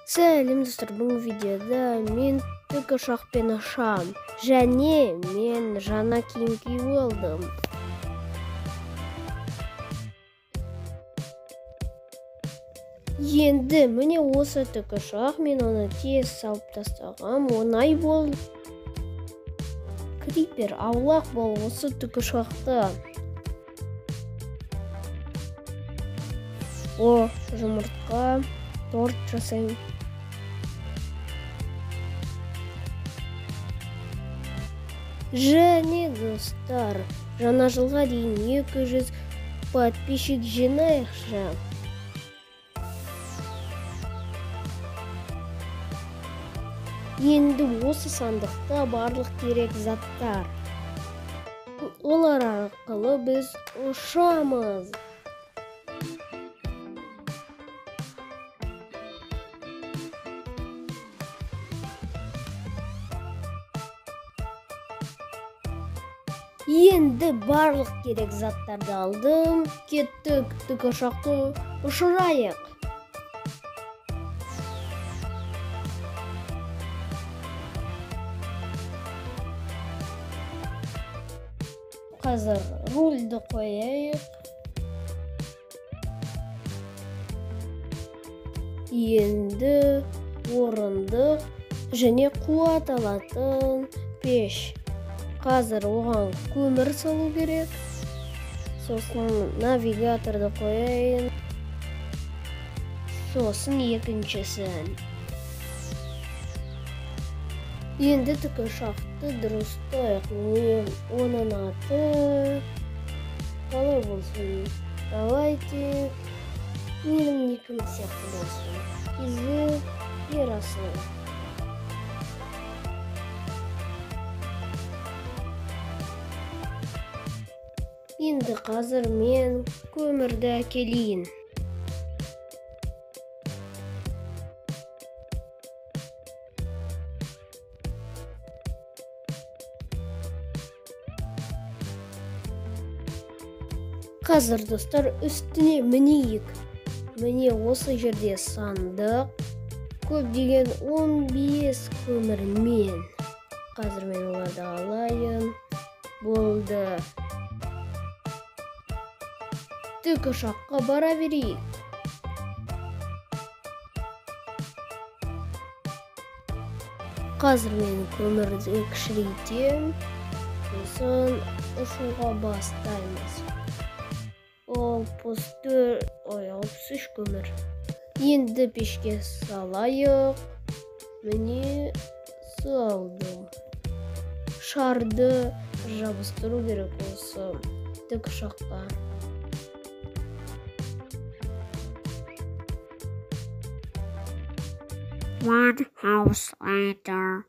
Сәлем достар, бұл видеода мен тікұшақпен ұшам және мен жаңа киім киіп алдым. Енді міне осы тікұшақ, мен оны тез салып тастағам, оңай бол. Крипер аулақ бол осы тікұшақты. Жұмыртқа торт жасайым. Және достар, жаңа жылға дейін 200 подписчик жинайықшы. Енді осы сандықта барлық керек заттар. Олар арқылы біз ұшамыз. Енді барлық керек заттарды алдым. Кеттік, тікұшақты ұшырайық. Қазір рульді қояйық. Енді орындық және қуат алатын пеш. Қазір оған көмір салу керек. Сосын навигаторды қояйын. Сосын екіншісін. Енді тікұшақты дұрыстайық. Оның аты қалай болсын? Давайте менің никім сияқты болсын. Кезі Ерасыл. Енді қазір мен көмірді әкелейін. Қазір достар үстіне мінейік. Міне осы жерде сандық. Көп деген 15 көмірмен. Қазір мен оларды алайын. Болды. Тікұшаққа бара берейік. Қазір мен көмірді кішірейтем. Сосын ұшуға бастаймыз. 63 көмір. Енді пешке салайық. Міне салдым. Шарды жабыстыру керек осы тікұшаққа. One house later.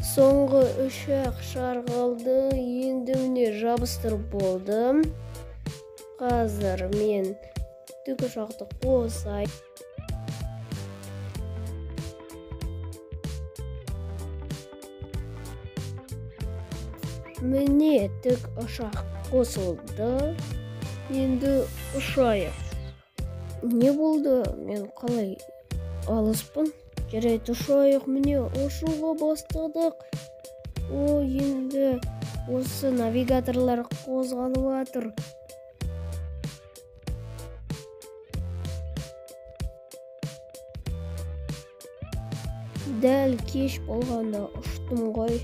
Соңғы үшақ шарғалды. Енді міне жабыстырып болдым. Қазір мен тікұшақты қосайын. Міне тікұшақ қосылды. Енді ұшайық. Не болды? Мен қалай алыспын? Жарайды, ұшайық. Міне ұшуға бастадық. Енді осы навигаторлар қозғалып жатыр. Дәл кеш болғанда ұштым ғой.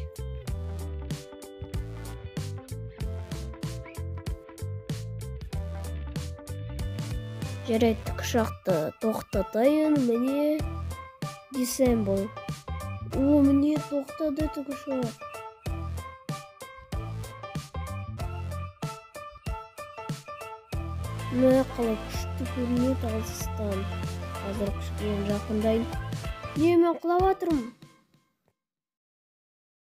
Жарайды, тікұшақты тоқтатайын. Міне десем бұл. Міне тоқтады тікұшақ. Міне қалай күшті көрінеді алыстан. Қазір күшпен жақындайын. Не, мен құлап жатырмын.